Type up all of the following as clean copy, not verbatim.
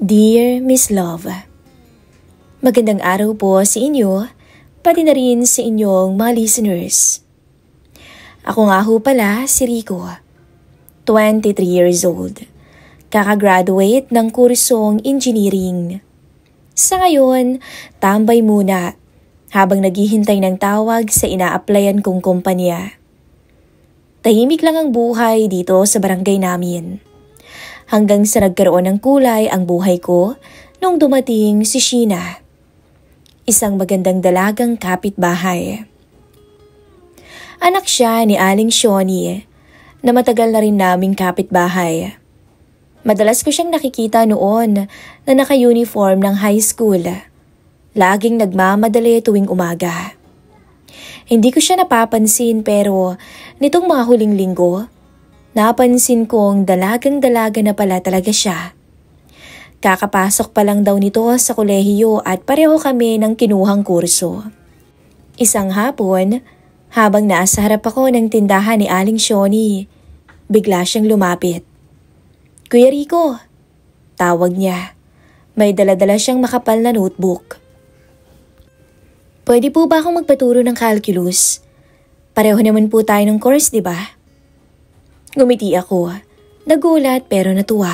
Dear Miss Love, magandang araw po sa inyo, pati na rin sa inyong mga listeners. Ako nga ho pala si Rico, 23 years old, kakagraduate ng kursong engineering. Sa ngayon, tambay muna habang naghihintay ng tawag sa ina-applyan kong kumpanya. Tahimik lang ang buhay dito sa barangay namin. Hanggang sa nagkaroon ng kulay ang buhay ko nung dumating si Sheena, isang magandang dalagang kapitbahay. Anak siya ni Aling Shoni na matagal na rin naming kapitbahay. Madalas ko siyang nakikita noon na naka-uniform ng high school. Laging nagmamadali tuwing umaga. Hindi ko siya napapansin pero nitong mga huling linggo, napansin kong dalagang-dalaga na pala talaga siya. Kakapasok pa lang daw nito sa kolehiyo at pareho kami ng kinuhang kurso. Isang hapon, habang nasa harap ako ng tindahan ni Aling Shoni, bigla siyang lumapit. "Kuya Rico," tawag niya. May dala-dala siyang makapal na notebook. "Pwede po ba akong magpaturo ng calculus? Pareho naman po tayo ng course, di ba?" Ngumiti ako. Nagulat pero natuwa.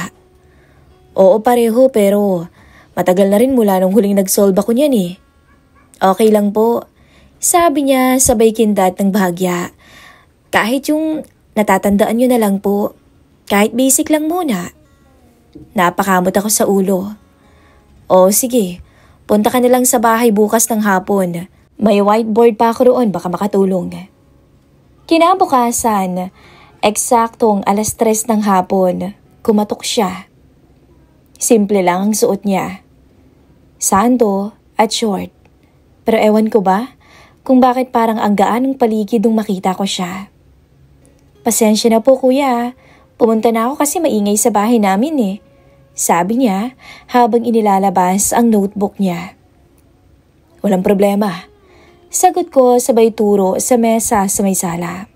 "Oo, pareho pero matagal na rin mula nung huling nag-solve ako niyan eh." "Okay lang po," sabi niya sabay kindat ng bahagya. "Kahit yung natatandaan niyo na lang po. Kahit basic lang muna." Napakamot ako sa ulo. "O sige, punta ka na lang sa bahay bukas ng hapon. May whiteboard pa ako roon, baka makatulong." Kinabukasan, eksaktong 3:00 ng hapon, kumatok siya. Simple lang ang suot niya. Sando at short. Pero ewan ko ba kung bakit parang ang gaan ng paligid nung makita ko siya. "Pasensya na po kuya, pumunta na ako kasi maingay sa bahay namin eh," sabi niya habang inilalabas ang notebook niya. "Walang problema," sagot ko sabay turo sa mesa sa may sala.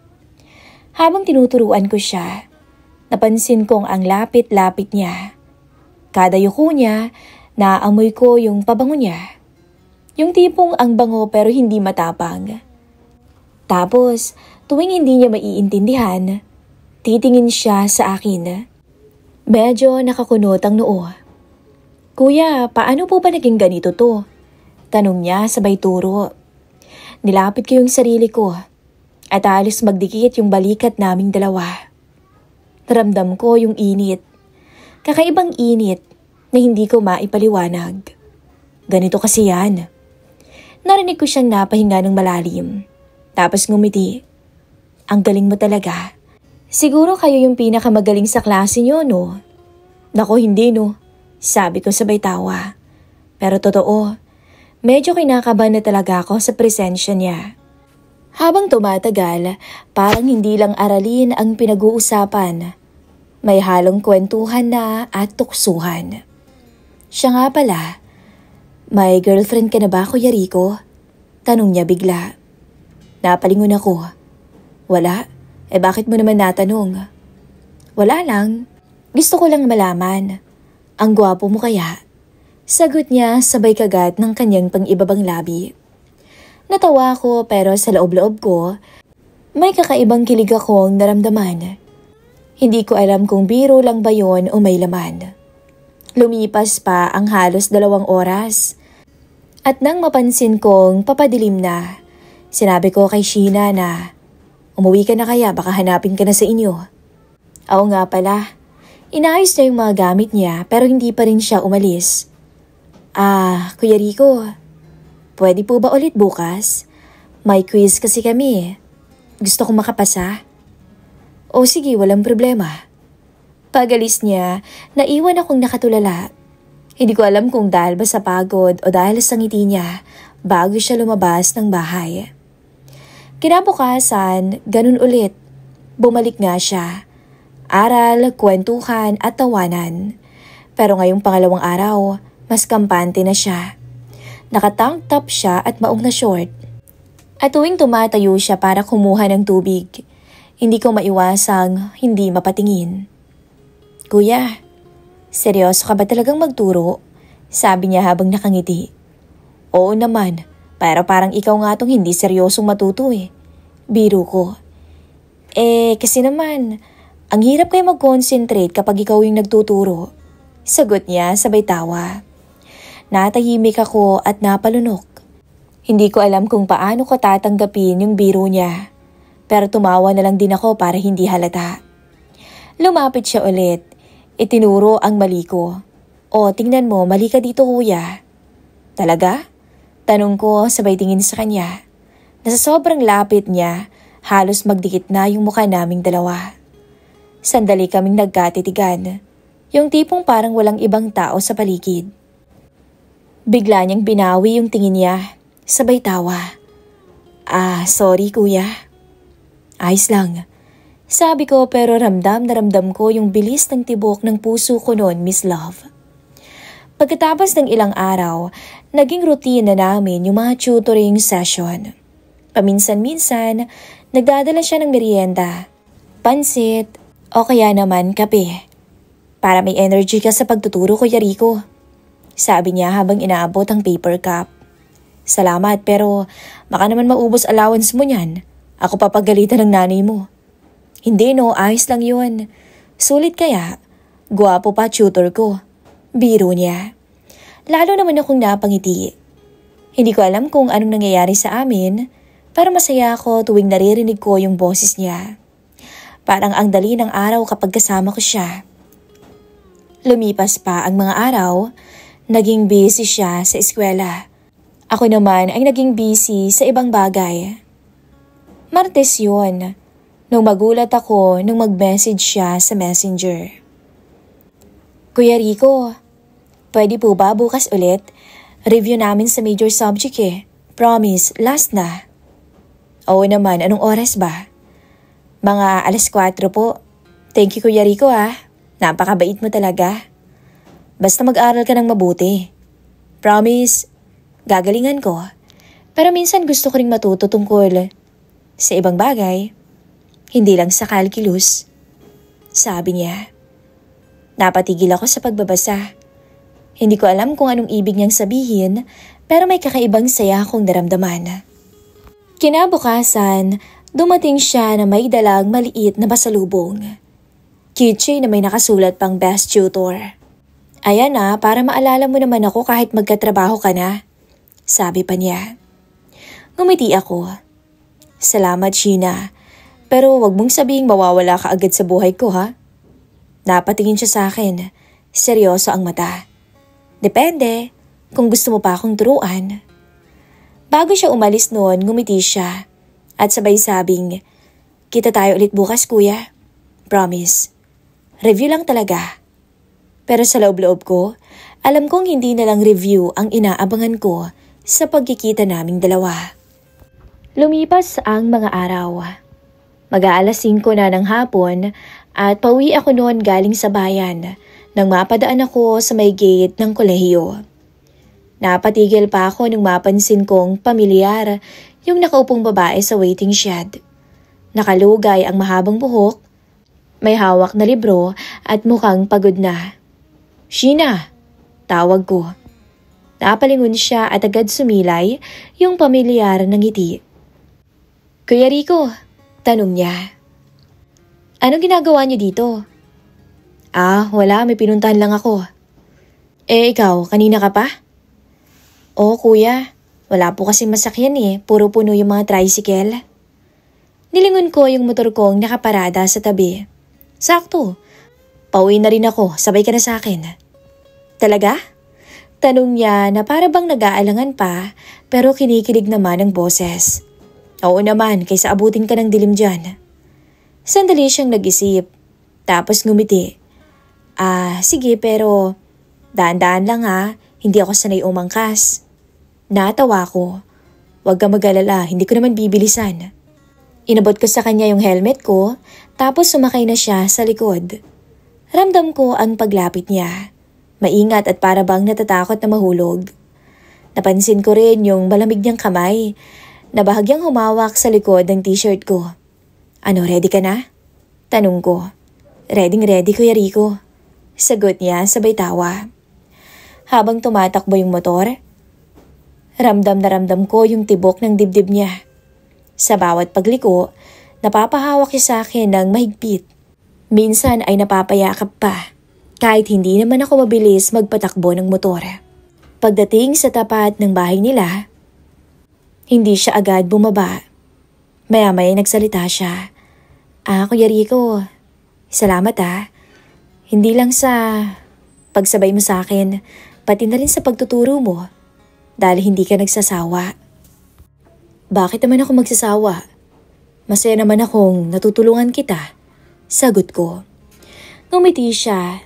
Habang tinuturuan ko siya, napansin kong ang lapit-lapit niya. Kada yuko niya, naamoy ko yung pabango niya. Yung tipong ang bango pero hindi matapang. Tapos, tuwing hindi niya maiintindihan, titingin siya sa akin. Medyo nakakunot ang noo. "Kuya, paano po ba naging ganito to?" tanong niya sabay turo. Nilapit ko yung sarili ko at halos magdikit yung balikat naming dalawa. Naramdam ko yung init. Kakaibang init na hindi ko maipaliwanag. Ganito kasi yan. Narinig ko siyang napahinga ng malalim. Tapos ngumiti. "Ang galing mo talaga. Siguro kayo yung pinakamagaling sa klase niyo, no?" "Nako, hindi no," sabi ko sabay tawa. Pero totoo, medyo kinakabahan na talaga ako sa presensya niya. Habang tumatagal, parang hindi lang aralin ang pinag-uusapan. May halong kwentuhan na at tuksuhan. Siya nga pala, "May girlfriend ka na ba, Kuya Rico?" tanong niya bigla. Napalingon ako. "Wala? Bakit mo naman natanong?" "Wala lang. Gusto ko lang malaman. Ang gwapo mo kaya?" sagot niya sabay kagat ng kanyang pang-ibabang labi. Natawa ako pero sa loob-loob ko, may kakaibang kilig akong naramdaman. Hindi ko alam kung biro lang ba yon o may laman. Lumipas pa ang halos 2 oras. At nang mapansin kong papadilim na, sinabi ko kay Sheena na, "Umuwi ka na kaya, baka hanapin ka na sa inyo." Oo nga pala, inayos niya yung mga gamit niya pero hindi pa rin siya umalis. Kuya Rico, pwede po ba ulit bukas? May quiz kasi kami. Gusto kong makapasa." "O sige, walang problema." Pagalis niya, naiwan akong nakatulala. Hindi ko alam kung dahil ba sa pagod o dahil sa ngiti niya bago siya lumabas ng bahay. Kinabukasan, ganun ulit. Bumalik nga siya. Aral, kwentuhan at tawanan. Pero ngayong pangalawang araw, mas kampante na siya. Naka-tank top siya at maong na short. At tuwing tumatayo siya para kumuha ng tubig, hindi ko maiwasang hindi mapatingin. "Kuya," Seryoso ka ba talagang magturo? Sabi niya habang nakangiti. Oo naman, pero parang ikaw nga tong hindi seryosong matuto eh. Biro ko. Kasi naman, ang hirap kayo mag-concentrate kapag ikaw yung nagtuturo. Sagot niya sabay tawa. Natahimik ako at napalunok. Hindi ko alam kung paano ko tatanggapin yung biro niya. Pero tumawa na lang din ako para hindi halata. Lumapit siya ulit. Itinuro ang mali ko. O, tingnan mo, mali ka dito kuya. Talaga? Tanong ko sabay tingin sa kanya. Nasa sobrang lapit niya, halos magdikit na yung mukha naming dalawa. Sandali kaming nagkatitigan. Yung tipong parang walang ibang tao sa paligid. Bigla niyang binawi yung tingin niya. Sabay tawa. Sorry kuya. Ayos lang. Sabi ko pero ramdam na ramdam ko yung bilis ng tibok ng puso ko noon, Miss Love. Pagkatapos ng ilang araw, naging routine na namin yung mga tutoring session. Paminsan-minsan, nagdadala siya ng merienda, pansit, o kaya naman kape. Para may energy ka sa pagtuturo, Kuya Rico. Sabi niya habang inaabot ang paper cup. Salamat pero baka naman maubos allowance mo niyan. Ako papagalitan ng nanay mo. Hindi no, ayos lang yun. Sulit kaya. Guwapo pa tutor ko. Biro niya. Lalo naman akong napangiti. Hindi ko alam kung anong nangyayari sa amin, pero masaya ako tuwing naririnig ko yung boses niya. Parang ang dali ng araw kapag kasama ko siya. Lumipas pa ang mga araw, naging busy siya sa eskwela. Ako naman ay naging busy sa ibang bagay. Martes yun, nung magulat ako nung mag-message siya sa messenger. Kuya Rico, pwede po ba bukas ulit? Review namin sa major subject eh. Promise, last na. Oo naman, anong oras ba? Mga 4:00 po. Thank you Kuya Rico ah. Napakabait mo talaga. Basta mag-aral ka ng mabuti. Promise, gagalingan ko. Pero minsan gusto ko ring matuto tungkol sa ibang bagay. Hindi lang sa calculus. Sabi niya. Napatigil ako sa pagbabasa. Hindi ko alam kung anong ibig niyang sabihin, pero may kakaibang saya akong naramdaman. Kinabukasan, dumating siya na may dalang maliit na pasalubong. Keychain na may nakasulat pang best tutor. Ayan na, para maalala mo naman ako kahit magkatrabaho ka na. Sabi pa niya. Ngumiti ako. Salamat, Sheena. Pero wag mong sabihing mawawala ka agad sa buhay ko, ha? Napatingin siya sa akin. Seryoso ang mata. Depende, kung gusto mo pa akong turuan. Bago siya umalis noon, ngumiti siya. At sabay sabing, kita tayo ulit bukas, kuya. Promise. Review lang talaga. Pero sa loob-loob ko, alam kong hindi na lang review ang inaabangan ko sa pagkikita naming dalawa. Lumipas ang mga araw. Mag-aalas 5 na ng hapon at pauwi ako noon galing sa bayan nang mapadaan ako sa may gate ng kolehiyo. Napatigil pa ako nung mapansin kong pamilyar yung nakaupong babae sa waiting shed. Nakalugay ang mahabang buhok, may hawak na libro at mukhang pagod na. Sheena, tawag ko. Napalingon siya at agad sumilay yung pamilyar ng ngiti. Kuya Rico, tanong niya. Anong ginagawa niyo dito? Wala, may pinuntahan lang ako. Ikaw, kanina ka pa? Oo kuya, wala po kasing masakyan puro puno yung mga tricycle. Nilingon ko yung motor kong nakaparada sa tabi. Sakto, pauwi na rin ako, sabay ka na sa akin. Talaga? Tanong niya na para bang nag-aalangan pa pero kinikilig naman ang boses. Oo naman, kaysa abutin ka ng dilim dyan. Sandali siyang nag-isip, tapos ngumiti. Sige pero daan-daan lang hindi ako sanay umangkas. Natawa ko. Huwag ka mag-alala, hindi ko naman bibilisan. Inabot ko sa kanya yung helmet ko, tapos sumakay na siya sa likod. Ramdam ko ang paglapit niya. Maingat at para bang natatakot na mahulog. Napansin ko rin yung malamig niyang kamay na bahagyang humawak sa likod ng t-shirt ko. Ano, ready ka na? Tanong ko. Ready, Kuya Rico. Sagot niya sabay tawa. Habang tumatakbo yung motor, ramdam na ramdam ko yung tibok ng dibdib niya. Sa bawat pagliko, napapahawak siya sa akin ng mahigpit. Minsan ay napapayakap pa, kahit hindi naman ako mabilis magpatakbo ng motor. Pagdating sa tapat ng bahay nila, hindi siya agad bumaba. Maya-maya nagsalita siya. Kuya Rico, salamat Hindi lang sa pagsabay mo sa akin, pati na rin sa pagtuturo mo. Dahil hindi ka nagsasawa. Bakit naman ako magsasawa? Masaya naman akong natutulungan kita. Sagot ko. Ngumiti siya.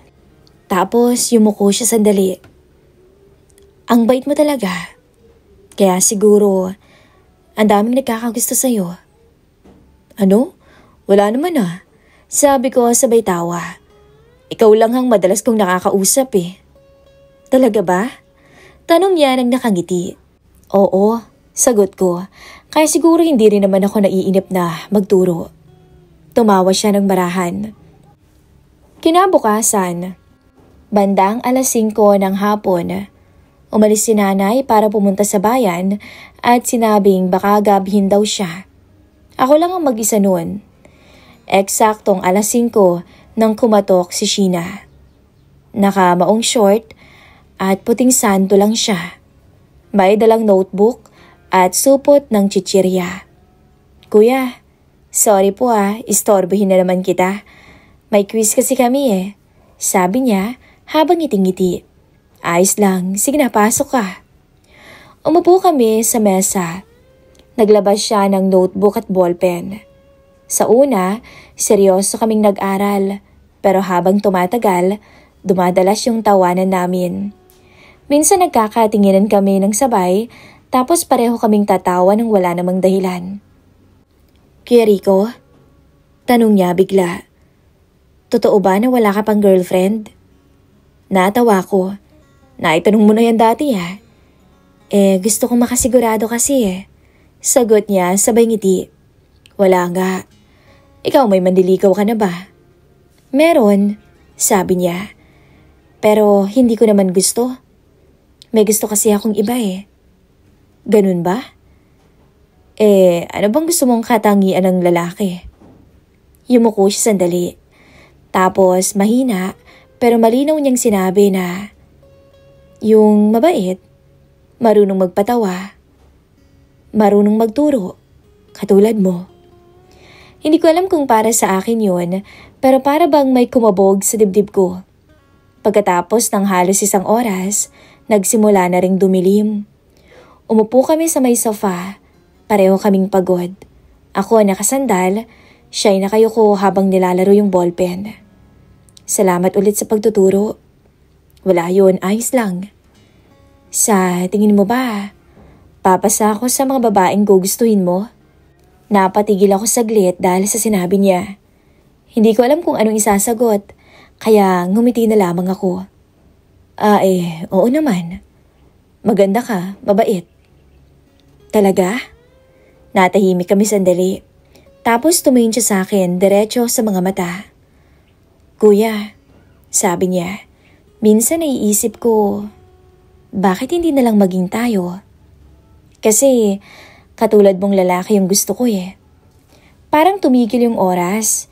Tapos yumuko siya sandali. Ang bait mo talaga. Kaya siguro, ang daming nagkakagusto sa'yo. Ano? Wala naman Sabi ko sabay tawa. Ikaw lang ang madalas kong nakakausap Talaga ba? Tanong niya nang nakangiti. Oo, sagot ko. Kaya siguro hindi rin naman ako naiinip na magturo. Tumawa siya ng marahan. Kinabukasan, bandang 5:00 ng hapon, umalis si nanay para pumunta sa bayan at sinabing baka gabihin daw siya. Ako lang ang mag-isa noon. Eksaktong 5:00 nang kumatok si Sheena. Nakamaong short at puting santo lang siya. May dalang notebook at supot ng chichirya. Kuya, sorry po istorbohin na naman kita. May quiz kasi kami Sabi niya habang ngiting-ngiti. Ayos lang, sige na pasok ka. Umupo kami sa mesa. Naglabas siya ng notebook at ballpen. Sa una, seryoso kaming nag-aral. Pero habang tumatagal, dumadalas yung tawanan namin. Minsan nagkakatinginan kami ng sabay, tapos pareho kaming tatawa ng wala namang dahilan. Kuya Rico? Tanong niya bigla. Totoo ba na wala ka pang girlfriend? Natawa ko. Naitanong mo na yan dati gusto kong makasigurado kasi Sagot niya sabay ngiti. Wala nga. Ikaw may mandiligaw ka na ba? Meron, sabi niya. Pero hindi ko naman gusto. May gusto kasi akong iba Ganun ba? Ano bang gusto mong katangian ng lalaki? Yumuko siya sandali. Tapos mahina pero malinaw niyang sinabi na yung mabait, marunong magpatawa, marunong magturo, katulad mo. Hindi ko alam kung para sa akin yun, pero para bang may kumabog sa dibdib ko. Pagkatapos ng halos 1 oras, nagsimula na ring dumilim. Umupo kami sa may sofa, pareho kaming pagod. Ako nakasandal, siya'y nakayuko habang nilalaro yung ballpen. Salamat ulit sa pagtuturo. Wala yun, ayos lang. Sa tingin mo ba, papasa ako sa mga babaeng gugustuhin mo? Napatigil ako saglit dahil sa sinabi niya. Hindi ko alam kung anong isasagot, kaya ngumiti na lamang ako. Oo naman. Maganda ka, mabait. Talaga? Natahimik kami sandali. Tapos tumingin siya sa akin, diretso sa mga mata. Kuya, sabi niya, minsan naiisip ko, bakit hindi na lang maging tayo? Kasi katulad mong lalaki yung gusto ko Parang tumigil yung oras.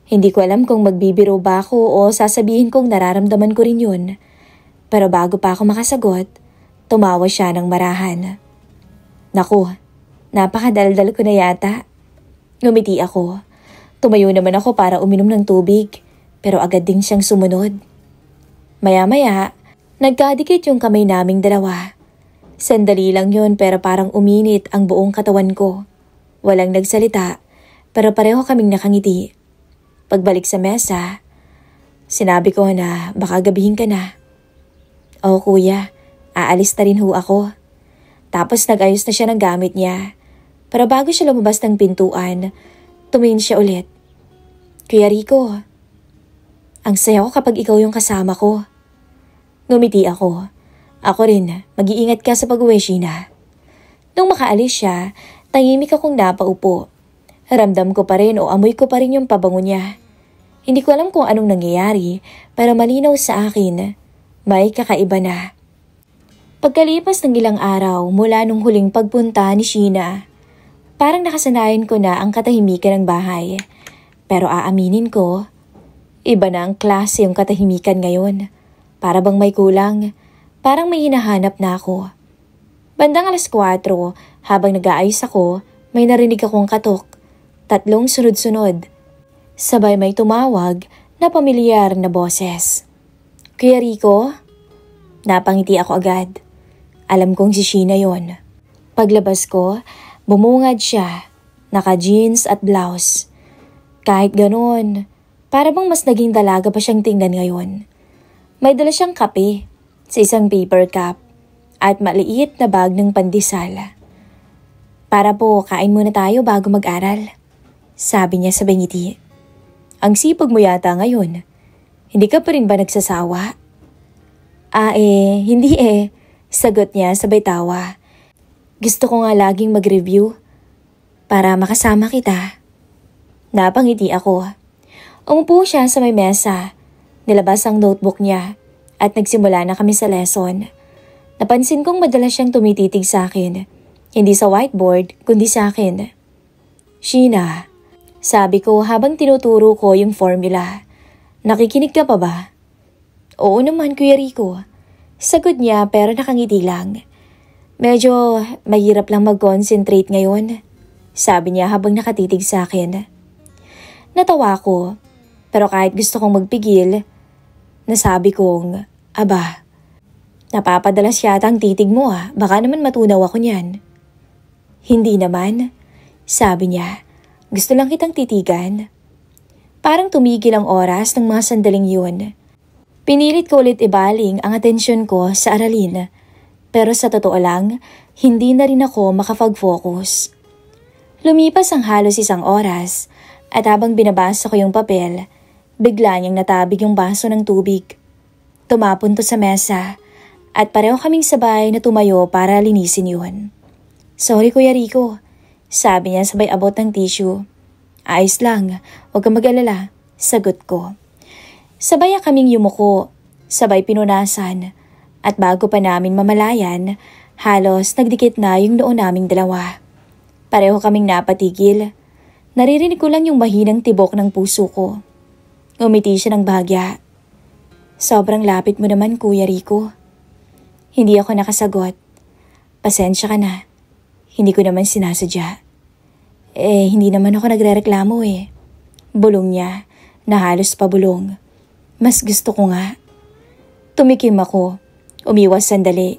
Hindi ko alam kung magbibiro ba ako o sasabihin kong nararamdaman ko rin yun. Pero bago pa ako makasagot, tumawa siya ng marahan. Naku, napakadaldal ko na yata. Ngumiti ako. Tumayo naman ako para uminom ng tubig, pero agad din siyang sumunod. Maya-maya, nagkadikit yung kamay naming dalawa. Sandali lang yun pero parang uminit ang buong katawan ko. Walang nagsalita, pero pareho kaming nakangiti. Pagbalik sa mesa, sinabi ko na baka gabihin ka na. Oo kuya, aalis na rin ho ako. Tapos nag-ayos na siya ng gamit niya. Pero bago siya lumabas ng pintuan, tumingin siya ulit. Kuya Rico, ang saya ko kapag ikaw yung kasama ko. Ngumiti ako. Ako rin, mag-iingat ka sa pag-uwi, Sheena. Nung makaalis siya, tahimik akong napaupo. Ramdam ko pa rin o amoy ko pa rin yung pabango niya. Hindi ko alam kung anong nangyayari, pero malinaw sa akin, may kakaiba na. Pagkalipas ng ilang araw mula nung huling pagpunta ni Sheena, parang nakasanayan ko na ang katahimikan ng bahay. Pero aaminin ko, iba na ang klase yung katahimikan ngayon. Para bang may kulang, parang may hinahanap na ako. Bandang 4:00, habang nag-aayos ako, may narinig akong katok. 3 sunod-sunod. Sabay may tumawag na pamilyar na boses. Kuya Rico? Napangiti ako agad. Alam kong si Sheena yon. Paglabas ko, bumungad siya, naka-jeans at blouse. Kahit ganon, para bang mas naging dalaga pa siyang tingnan ngayon. May dala siyang kape sa isang paper cup at maliit na bag ng pandesal. Para po, kain muna tayo bago mag-aral. Sabi niya sabay ngiti. Ang sipag mo yata ngayon. Hindi ka pa rin ba nagsasawa? Hindi eh. Sagot niya sabay tawa. Gusto ko nga laging mag-review para makasama kita. Napangiti ako. Umupo siya sa may mesa. Nilabas ang notebook niya at nagsimula na kami sa lesson. Napansin kong madalas siyang tumititig sa akin. Hindi sa whiteboard, kundi sa akin. Sheena, sabi ko habang tinuturo ko yung formula. Nakikinig ka pa ba? Oo naman, Kuya Rico. Sagot niya pero nakangiti lang. Medyo mahirap lang mag-concentrate ngayon. Sabi niya habang nakatitig sa akin. Natawa ko, pero kahit gusto kong magpigil, nasabi kong, aba, napapadalas yata ang titig mo baka naman matunaw ako niyan. Hindi naman, sabi niya, gusto lang kitang titigan. Parang tumigil ang oras ng mga sandaling yun. Pinilit ko ulit ibaling ang atensyon ko sa aralin, pero sa totoo lang, hindi na rin ako makapag-focus. Lumipas ang halos 1 oras at habang binabasa ko yung papel, bigla niyang natabig yung baso ng tubig. Tumapon to sa mesa at pareho kaming sabay na tumayo para linisin yun. Sorry Kuya Rico, sabi niya sabay abot ng tissue. Ayos lang, huwag kang mag-alala, sagot ko. Sabay kaming yumuko, sabay pinunasan at bago pa namin mamalayan, halos nagdikit na yung noo naming dalawa. Pareho kaming napatigil. Naririnig ko lang yung mahinang tibok ng puso ko. Umiti siya ng bahagya. Sobrang lapit mo naman, Kuya Rico. Hindi ako nakasagot. Pasensya ka na. Hindi ko naman sinasadya. Hindi naman ako nagrereklamo eh. Bulong niya, na halos pabulong. Mas gusto ko nga. Tumikim ako. Umiwas sandali.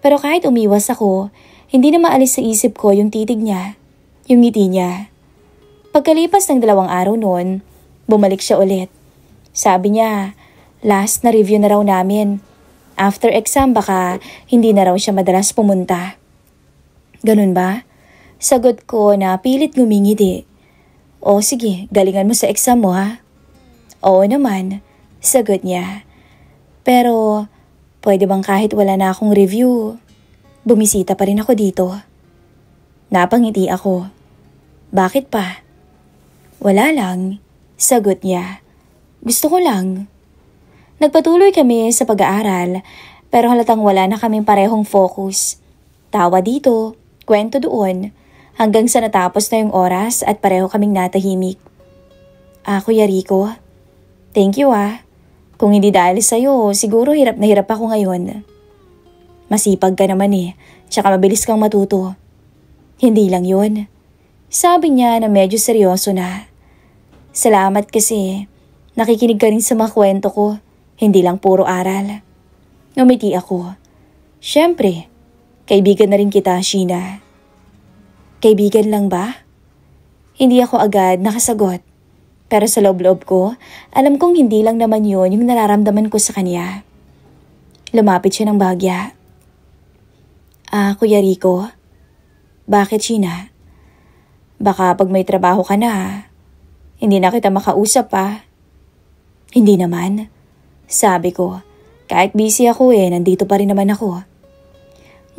Pero kahit umiwas ako, hindi na maalis sa isip ko yung titig niya, yung ngiti niya. Pagkalipas ng 2 araw noon, bumalik siya ulit. Sabi niya, last na review na raw namin. After exam baka hindi na raw siya madalas pumunta. Ganun ba? Sagot ko na pilit ngumingiti. O sige, galingan mo sa exam mo ha. Oo naman, sagot niya. Pero pwede bang kahit wala na akong review, bumisita pa rin ako dito? Napangiti ako. Bakit pa? Wala lang, sagot niya. Gusto ko lang. Nagpatuloy kami sa pag-aaral pero halatang wala na kaming parehong focus. Tawa dito, kwento doon, hanggang sa natapos na yung oras at pareho kaming natahimik. Kuya Rico, thank you Kung hindi dahil sa'yo, siguro hirap na hirap ako ngayon. Masipag ka naman tsaka mabilis kang matuto. Hindi lang yun. Sabi niya na medyo seryoso na. Salamat kasi nakikinig ka rin sa mga kwento ko, hindi lang puro aral. Ngumiti ako. Siyempre, kaibigan na rin kita, Sheena. Kaibigan lang ba? Hindi ako agad nakasagot. Pero sa loob-loob ko, alam kong hindi lang naman yun yung nararamdaman ko sa kanya. Lumapit siya ng bahagya. Kuya Rico? Bakit, Sheena? Baka pag may trabaho ka na, hindi na kita makausap Hindi naman. Sabi ko, kahit busy ako nandito pa rin naman ako.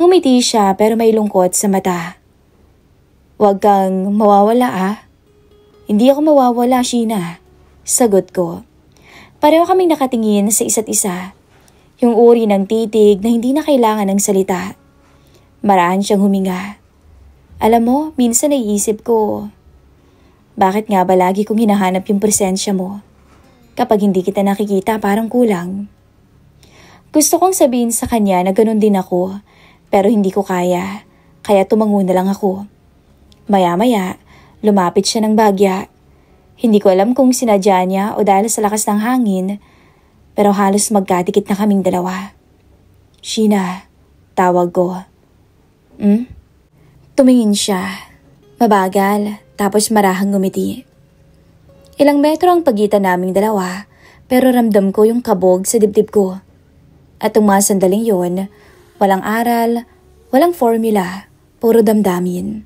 Ngumiti siya pero may lungkot sa mata. Huwag kang mawawala Hindi ako mawawala, Sheena. Sagot ko. Pareho kaming nakatingin sa isa't isa. Yung uri ng titig na hindi na kailangan ng salita. Maraan siyang huminga. Alam mo, minsan naiisip ko, bakit nga ba lagi kong hinahanap yung presensya mo? Kapag hindi kita nakikita, parang kulang. Gusto kong sabihin sa kanya na ganun din ako, pero hindi ko kaya, kaya tumango na lang ako. Maya-maya, lumapit siya ng bagya. Hindi ko alam kung sinadya niya o dahil sa lakas ng hangin, pero halos magkadikit na kaming dalawa. Sheena, tawag ko. Tumingin siya. Mabagal, tapos marahang ngumiti. Ilang metro ang pagitan naming dalawa, pero ramdam ko yung kabog sa dibdib ko. At mga sandaling yun, walang aral, walang formula, puro damdamin.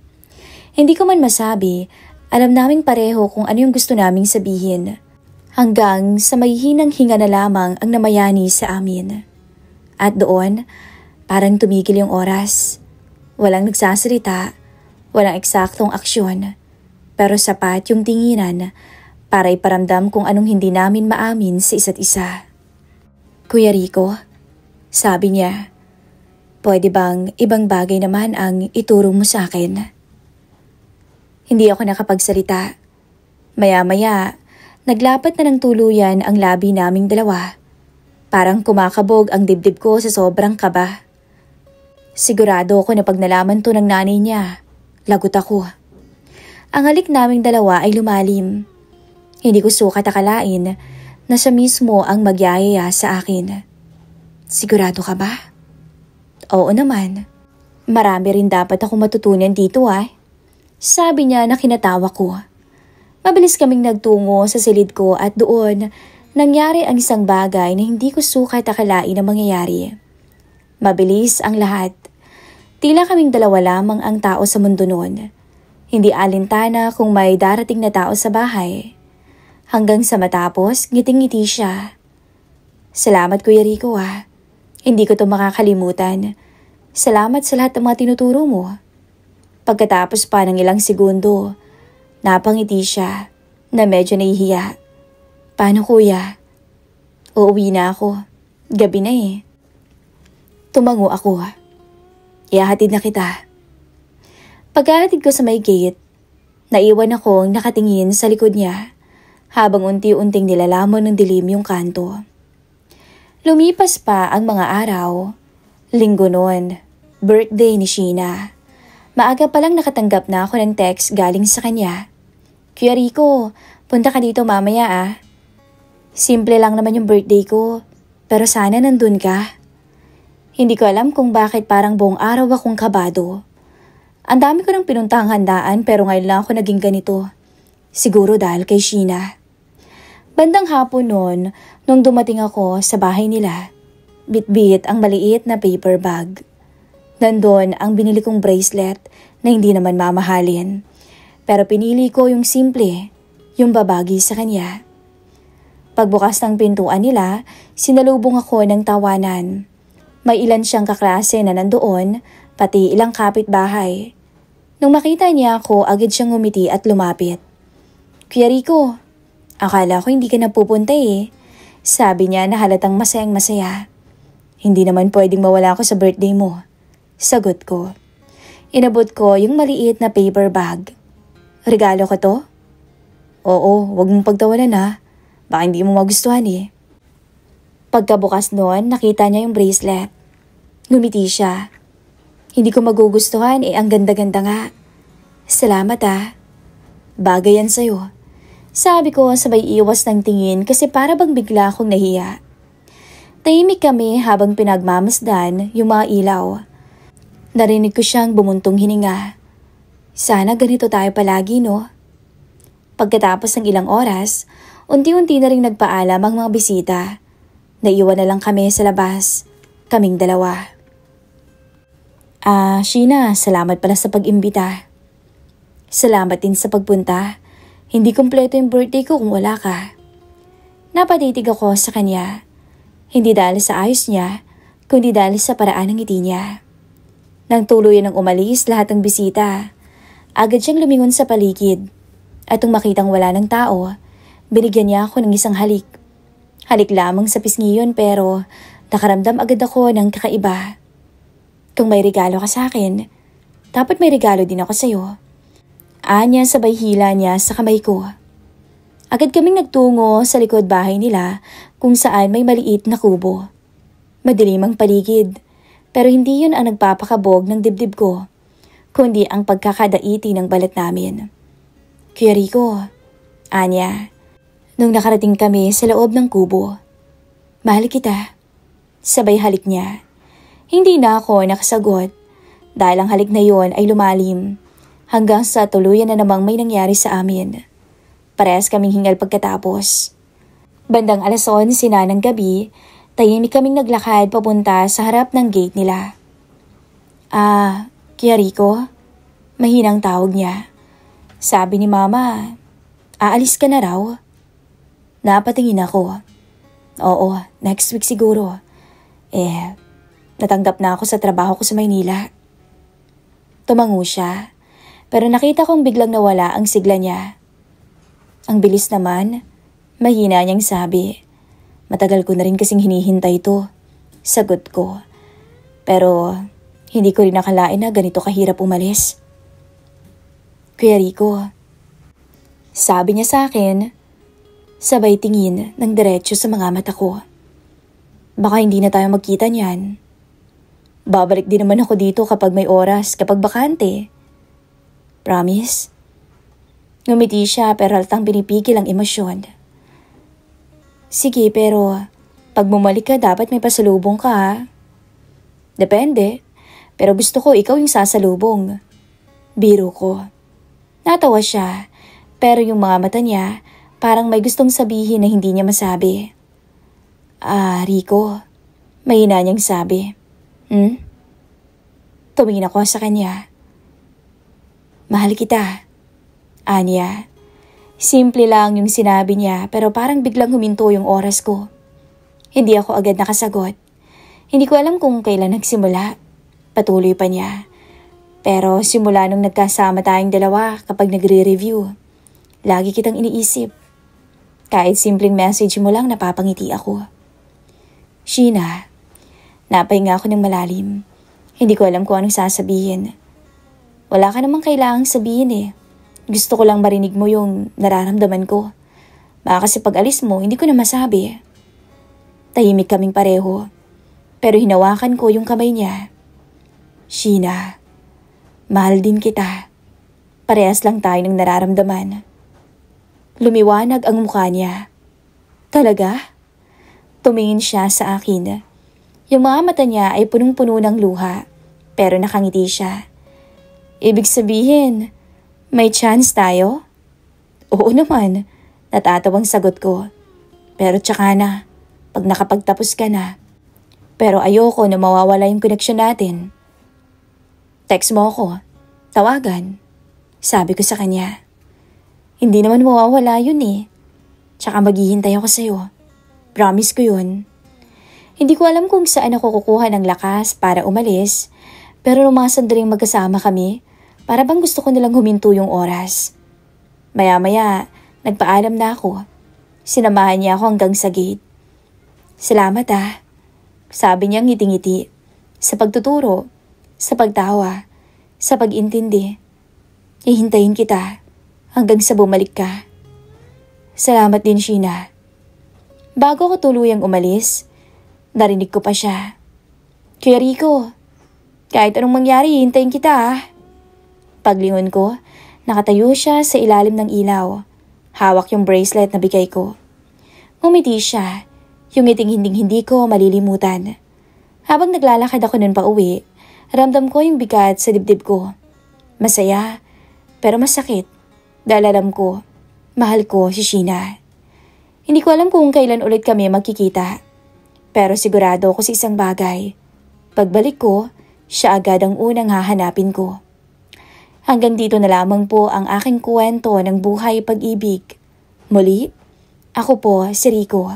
Hindi ko man masabi, alam naming pareho kung ano yung gusto naming sabihin. Hanggang sa may hinang hinga na lamang ang namayani sa amin. At doon, parang tumigil yung oras. Walang nagsasalita, walang eksaktong aksyon. Pero sapat yung tinginan para iparamdam kung anong hindi namin maamin sa isa't isa. Kuya Rico, sabi niya, pwede bang ibang bagay naman ang ituro mo sa akin? Hindi ako nakapagsalita. Maya-maya, naglapat na ng tuluyan ang labi naming dalawa. Parang kumakabog ang dibdib ko sa sobrang kaba. Sigurado ako na pag nalaman to ng nanay niya, lagot ako. Ang halik naming dalawa ay lumalim. Hindi ko sukat akalain na siya mismo ang magyayaya sa akin. Sigurado ka ba? Oo naman. Marami rin dapat ako matutunan dito Sabi niya na kinatawa ko. Mabilis kaming nagtungo sa silid ko at doon nangyari ang isang bagay na hindi ko sukat akalain na mangyayari. Mabilis ang lahat. Tila kaming dalawa lamang ang tao sa mundo noon. Hindi alintana kung may darating na tao sa bahay. Hanggang sa matapos, ngiting-ngiti siya. Salamat Kuya Rico Hindi ko to makakalimutan. Salamat sa lahat ng mga tinuturo mo. Pagkatapos pa ng ilang segundo, napangiti siya na medyo nahihiya. Paano kuya? Uuwi na ako. Gabi na Tumango ako. Ihahatid na kita. Pagkahatid ko sa may gate, naiwan akong nakatingin sa likod niya habang unti-unting nilalamon ng dilim yung kanto. Lumipas pa ang mga araw. Linggo noon, birthday ni Sheena. Maaga palang nakatanggap na ako ng text galing sa kanya. Kuya Rico, punta ka dito mamaya Simple lang naman yung birthday ko, pero sana nandun ka. Hindi ko alam kung bakit parang buong araw akong kabado. Ang dami ko nang pinuntahang handaan pero ngayon lang ako naging ganito. Siguro dahil kay Sheena. Bandang hapon noon, nung dumating ako sa bahay nila, bit-bit ang maliit na paper bag. Nandun ang binili kong bracelet na hindi naman mamahalin. Pero pinili ko yung simple, yung babagi sa kanya. Pagbukas ng pintuan nila, sinalubong ako ng tawanan. May ilan siyang kaklase na nandoon, pati ilang kapitbahay. Nung makita niya ako, agad siyang ngumiti at lumapit. Kuya Rico, akala ko hindi ka napupunta Sabi niya na halatang masayang masaya. Hindi naman pwedeng mawala ako sa birthday mo. Sagot ko. Inabot ko yung maliit na paper bag. Regalo ko to? Oo, wag mong pagtawanan Baka hindi mo magustuhan Pagkabukas noon, nakita niya yung bracelet. Ngumiti siya. Hindi ko magugustuhan ang ganda-ganda nga. Salamat Bagay yan sa'yo. Sabi ko sabay iwas ng tingin kasi para bang bigla akong nahiya. Tahimik kami habang pinagmamasdan yung mga ilaw. Narinig ko siyang bumuntong hininga. Sana ganito tayo palagi, no? Pagkatapos ng ilang oras, unti-unti na rin nagpaalam ang mga bisita. Naiwan na lang kami sa labas, kaming dalawa. Sheena, salamat pala sa pag-imbita. Salamat din sa pagpunta. Hindi kumpleto yung birthday ko kung wala ka. Napatitig ako sa kanya. Hindi dahil sa ayos niya, kundi dahil sa paraan ng ngiti niya. Nang tuluyan ng umalis lahat ng bisita, agad siyang lumingon sa paligid. At nung makitang wala ng tao, Binigyan niya ako ng isang halik. Halik lamang sa pisngi yun pero nakaramdam agad ako ng kakaiba. Kung may regalo ka sa akin, dapat may regalo din ako sa'yo. Anya sabay hila niya sa kamay ko. Agad kaming nagtungo sa likod bahay nila kung saan may maliit na kubo. Madilim ang paligid, pero hindi yun ang nagpapakabog ng dibdib ko, kundi ang pagkakadaiti ng balat namin. Kuya Rico, Anya, nung nakarating kami sa loob ng kubo, mahal kita. Sabay halik niya. Hindi na ako nakasagot dahil ang halik na yon ay lumalim hanggang sa tuluyan na namang may nangyari sa amin. Parehas kaming hingal pagkatapos. Bandang 11:00 ng gabi, tahimik kaming naglakad papunta sa harap ng gate nila. Kuya Rico? Mahinang tawag niya. Sabi ni Mama, aalis ka na raw? Napatingin ako. Oo, next week siguro. Natanggap na ako sa trabaho ko sa Maynila. Tumango siya, pero nakita kong biglang nawala ang sigla niya. Ang bilis naman, mahina niyang sabi. Matagal ko na rin kasing hinihintay ito. Sagot ko. Pero hindi ko rin nakalain na ganito kahirap umalis. Kuya Rico, sabi niya sa akin, sabay tingin ng diretso sa mga mata ko. Baka hindi na tayo magkita niyan. Babalik din naman ako dito kapag may oras, kapag bakante. Promise? Ngumiti siya pero haltang pinipigil ang emosyon. Sige, pero pag bumalik ka dapat may pasalubong ka ha? Depende, pero gusto ko ikaw yung sasalubong. Biro ko. Natawa siya, pero yung mga mata niya parang may gustong sabihin na hindi niya masabi. Rico, mahina niyang sabi. Tumingin ako sa kanya. Mahal kita, Anya. Simple lang yung sinabi niya pero parang biglang huminto yung oras ko. Hindi ako agad nakasagot. Hindi ko alam kung kailan nagsimula. Patuloy pa niya. Pero simula nung nagkasama tayong dalawa kapag nagre-review, lagi kitang iniisip. Kahit simpleng message mo lang napapangiti ako. Sheena, napahinga ako ng malalim. Hindi ko alam kung anong sasabihin. Wala ka namang kailangang sabihin eh. Gusto ko lang marinig mo yung nararamdaman ko. Baka kasi pag alis mo, hindi ko na masabi. Tahimik kaming pareho. Pero hinawakan ko yung kamay niya. Sheena, mahal din kita. Parehas lang tayo ng nararamdaman. Lumiwanag ang mukha niya. Talaga? Tumingin siya sa akin. Yung mga mata niya ay punong-puno ng luha, pero nakangiti siya. Ibig sabihin, may chance tayo? Oo naman, natatawang sagot ko. Pero tsaka na, pag nakapagtapos ka na. Pero ayoko na mawawala yung koneksyon natin. Text mo ako, tawagan, sabi ko sa kanya. Hindi naman mawawala yun eh. Tsaka maghihintay ako sa'yo. Promise ko yun. Hindi ko alam kung saan ako kukuha ng lakas para umalis, pero nung mga sandaling magkasama kami, para bang gusto ko nilang huminto yung oras. Maya-maya, nagpaalam na ako. Sinamahan niya ako hanggang sa gate. Salamat sabi niya ngiti-ngiti. Sa pagtuturo, sa pagtawa, sa pag-intindi. Ihintayin kita hanggang sa bumalik ka. Salamat din, Sheena. Bago ko tuluyang umalis, narinig ko pa siya. Kuya Rico, kahit anong mangyari, hintayin kita Paglingon ko, nakatayo siya sa ilalim ng ilaw. Hawak yung bracelet na bigay ko. Ngumiti siya, yung ngiting hindi ko malilimutan. Habang naglalakad ako nun pa uwi, ramdam ko yung bigat sa dibdib ko. Masaya, pero masakit. Dahil alam ko, mahal ko si Sheena. Hindi ko alam kung kailan ulit kami magkikita. Pero sigurado ako sa isang bagay. Pagbalik ko, siya agad ang unang hahanapin ko. Hanggang dito na lamang po ang aking kwento ng buhay pag-ibig. Muli, ako po si Rico.